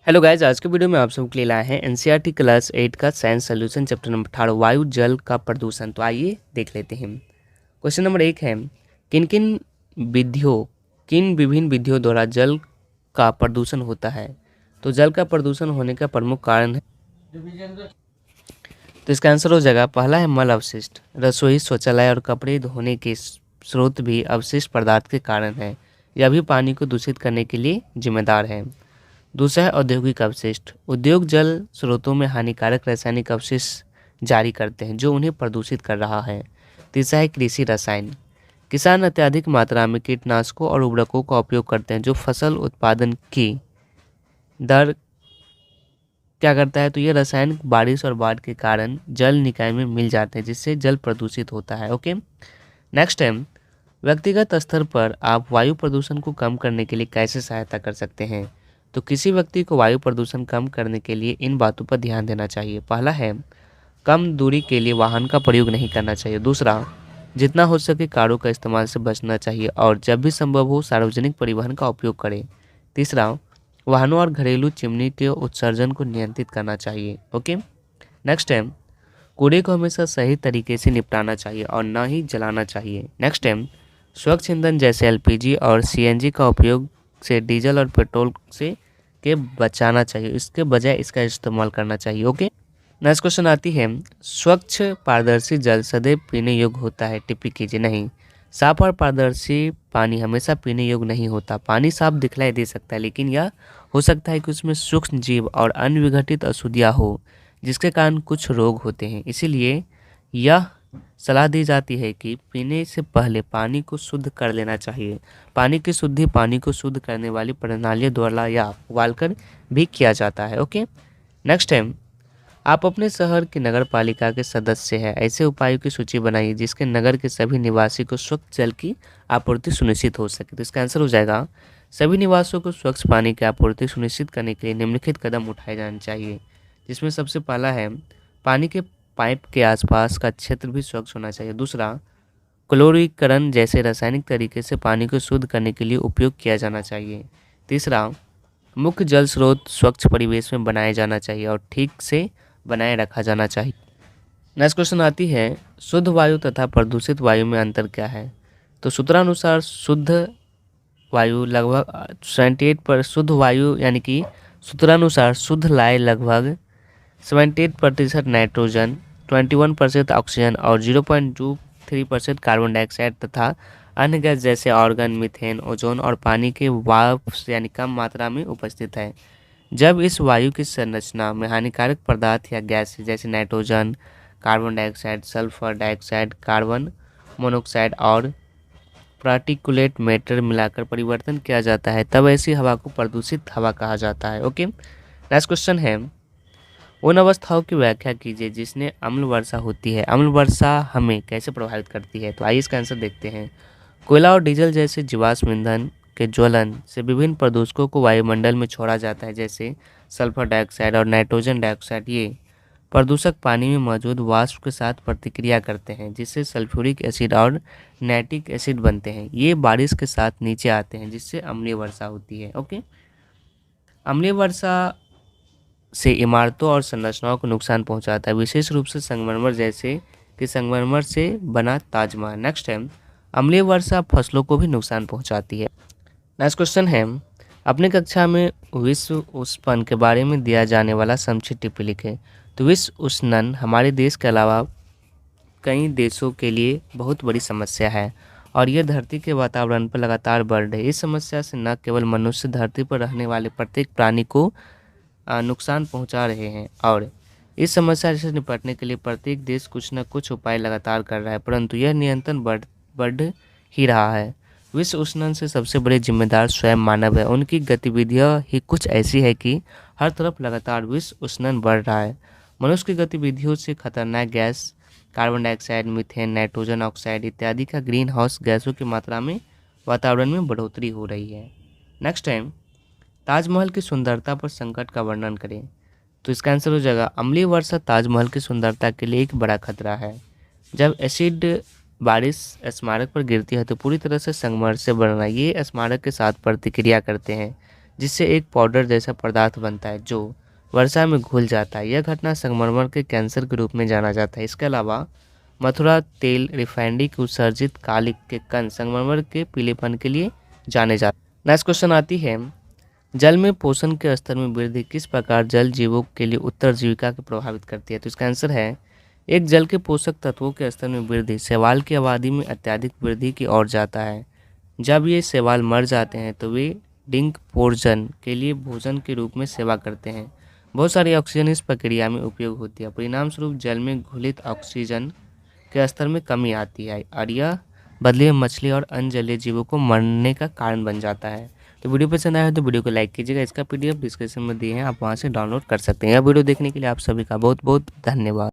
Hello guys, आज के video में आप सबके लिए लाए हैं एनसीईआरटी क्लास 8 का साइंस सोल्यूशन चैप्टर नंबर 18 वायु जल का प्रदूषण। तो आइए देख लेते हैं। क्वेश्चन नंबर 1 है किन विभिन्न विधियों द्वारा जल का प्रदूषण होता है। तो जल का प्रदूषण होने का प्रमुख कारण है, तो इसका आंसर हो जाएगा पहला है मल अवशिष्ट। रसोई, शौचालय और कपड़े धोने के स्रोत भी अवशिष्ट पदार्थ के कारण है। यह भी पानी को दूषित करने के लिए जिम्मेदार है। दूसरा है औद्योगिक अवशिष्ट। उद्योग जल स्रोतों में हानिकारक रासायनिक अवशिष्ट जारी करते हैं जो उन्हें प्रदूषित कर रहा है। तीसरा है कृषि रसायन। किसान अत्यधिक मात्रा में कीटनाशकों और उर्वरकों का उपयोग करते हैं जो फसल उत्पादन की दर क्या करता है, तो ये रसायन बारिश और बाढ़ के कारण जल निकाय में मिल जाते हैं जिससे जल प्रदूषित होता है। ओके, नेक्स्ट है व्यक्तिगत स्तर पर आप वायु प्रदूषण को कम करने के लिए कैसे सहायता कर सकते हैं। तो किसी व्यक्ति को वायु प्रदूषण कम करने के लिए इन बातों पर ध्यान देना चाहिए। पहला है कम दूरी के लिए वाहन का प्रयोग नहीं करना चाहिए। दूसरा, जितना हो सके कारों का इस्तेमाल से बचना चाहिए और जब भी संभव हो सार्वजनिक परिवहन का उपयोग करें। तीसरा, वाहनों और घरेलू चिमनी के उत्सर्जन को नियंत्रित करना चाहिए। ओके, नेक्स्ट है कूड़े को हमेशा सही तरीके से निपटाना चाहिए और न ही जलाना चाहिए। नेक्स्ट है स्वच्छ ईंधन जैसे एलपीजी और सीएनजी का उपयोग से डीजल और पेट्रोल से के बचाना चाहिए, इसके बजाय इसका इस्तेमाल करना चाहिए। ओके, नेक्स्ट क्वेश्चन आती है स्वच्छ पारदर्शी जल सदैव पीने योग्य होता है। टिप्पणी कीजिए नहीं। साफ और पारदर्शी पानी हमेशा पीने योग्य नहीं होता। पानी साफ दिखलाई दे सकता है लेकिन यह हो सकता है कि उसमें सूक्ष्म जीव और अन्य विघटित अशुद्धियाँ हो जिसके कारण कुछ रोग होते हैं। इसीलिए यह सलाह दी जाती है कि पीने से पहले पानी को शुद्ध कर लेना चाहिए। पानी की शुद्धि पानी को शुद्ध करने वाली प्रणालियों द्वारा या उबालकर भी किया जाता है। ओके, नेक्स्ट है आप अपने शहर की नगर पालिका के सदस्य हैं। ऐसे उपायों की सूची बनाइए जिसके नगर के सभी निवासी को स्वच्छ जल की आपूर्ति सुनिश्चित हो सके। तो इसका आंसर हो जाएगा सभी निवासियों को स्वच्छ पानी की आपूर्ति सुनिश्चित करने के लिए निम्नलिखित कदम उठाए जाने चाहिए, जिसमें सबसे पहला है पानी के पाइप के आसपास का क्षेत्र भी स्वच्छ होना चाहिए। दूसरा, क्लोरीकरण जैसे रासायनिक तरीके से पानी को शुद्ध करने के लिए उपयोग किया जाना चाहिए। तीसरा, मुख्य जल स्रोत स्वच्छ परिवेश में बनाया जाना चाहिए और ठीक से बनाए रखा जाना चाहिए। नेक्स्ट क्वेश्चन आती है शुद्ध वायु तथा प्रदूषित वायु में अंतर क्या है। तो सूत्रानुसार शुद्ध वायु लगभग 78 पर शुद्ध वायु यानी कि सूत्रानुसार शुद्ध लाए लगभग 78% नाइट्रोजन, 21% ऑक्सीजन और 0.23% कार्बन डाइऑक्साइड तथा अन्य गैस जैसे ऑर्गन, मीथेन, ओजोन और पानी के वाष्प यानी कम मात्रा में उपस्थित है। जब इस वायु की संरचना में हानिकारक पदार्थ या गैस जैसे nitrogen, carbon dioxide, sulphur dioxide, carbon monoxide और पार्टिकुलेट मैटर मिलाकर परिवर्तन किया जाता है तब ऐसी हवा को प्रदूषित हवा कहा जाता है। ओके, नेक्स्ट क्वेश्चन है उन अवस्थाओं की व्याख्या कीजिए जिसमें अम्ल वर्षा होती है। अम्ल वर्षा हमें कैसे प्रभावित करती है, तो आइए इसका आंसर देखते हैं। कोयला और डीजल जैसे जीवाश्म ईंधन के ज्वलन से विभिन्न प्रदूषकों को वायुमंडल में छोड़ा जाता है जैसे सल्फर डाइऑक्साइड और नाइट्रोजन डाइऑक्साइड। ये प्रदूषक पानी में मौजूद वाष्प के साथ प्रतिक्रिया करते हैं जिससे सल्फ्यूरिक एसिड और नाइट्रिक एसिड बनते हैं। ये बारिश के साथ नीचे आते हैं जिससे अम्लीय वर्षा होती है। ओके, अम्लीय वर्षा से इमारतों और संरचनाओं को नुकसान पहुंचाता है, विशेष रूप से संगमरमर जैसे कि संगमरमर से बना ताजमहल। नेक्स्ट है अम्लीय वर्षा फसलों को भी नुकसान पहुंचाती है। नेक्स्ट क्वेश्चन है अपने कक्षा में विश्व उष्णन के बारे में दिया जाने वाला संक्षिप्त टिप्पणी लिखें। तो विश्व उष्णन हमारे देश के अलावा कई देशों के लिए बहुत बड़ी समस्या है और यह धरती के वातावरण पर लगातार बढ़ रही है। इस समस्या से न केवल मनुष्य, धरती पर रहने वाले प्रत्येक प्राणी को नुकसान पहुंचा रहे हैं और इस समस्या से निपटने के लिए प्रत्येक देश कुछ न कुछ उपाय लगातार कर रहा है, परंतु यह निरंतर बढ़ ही रहा है। विश्व उष्णन से सबसे बड़े जिम्मेदार स्वयं मानव है। उनकी गतिविधियां ही कुछ ऐसी है कि हर तरफ लगातार विश्व उष्णन बढ़ रहा है। मनुष्य की गतिविधियों से खतरनाक gas carbon dioxide, methane, nitrogen oxide इत्यादि का ग्रीन हाउस गैसों की मात्रा में वातावरण में बढ़ोतरी हो रही है। नेक्स्ट टाइम ताजमहल की सुंदरता पर संकट का वर्णन करें। तो इसका आंसर हो जाएगा अम्लीय वर्षा ताजमहल की सुंदरता के लिए एक बड़ा खतरा है। जब एसिड बारिश स्मारक पर गिरती है तो पूरी तरह से संगमरमर से बनना ये स्मारक के साथ प्रतिक्रिया करते हैं जिससे एक पाउडर जैसा पदार्थ बनता है जो वर्षा में घुल जाता है। यह घटना संगमरमर के कैंसर के रूप में जाना जाता है। इसके अलावा मथुरा तेल रिफाइनरी के उत्सर्जित कालिक के कण संगमरमर के पीलेपन के लिए जाने जाते हैं। नेक्स्ट क्वेश्चन आती है, जल में पोषण के स्तर में वृद्धि किस प्रकार जल जीवों के लिए उत्तरजीविका को प्रभावित करती है। तो इसका आंसर है, एक जल के पोषक तत्वों के स्तर में वृद्धि शैवाल की आबादी में अत्यधिक वृद्धि की ओर जाता है। जब ये शैवाल मर जाते हैं तो वे डिकम्पोजन के लिए भोजन के रूप में सेवा करते हैं। बहुत सारी ऑक्सीजन इस प्रक्रिया में उपयोग होती है। परिणाम स्वरूप जल में घुलित ऑक्सीजन के स्तर में कमी आती है और यह बदले में मछली और अन्य जलीय जीवों को मरने का कारण बन जाता है। तो वीडियो पसंद आया तो वीडियो को लाइक कीजिएगा। इसका PDF डिस्क्रिप्शन में दिए हैं, आप वहां से डाउनलोड कर सकते हैं। यह वीडियो देखने के लिए आप सभी का बहुत बहुत धन्यवाद।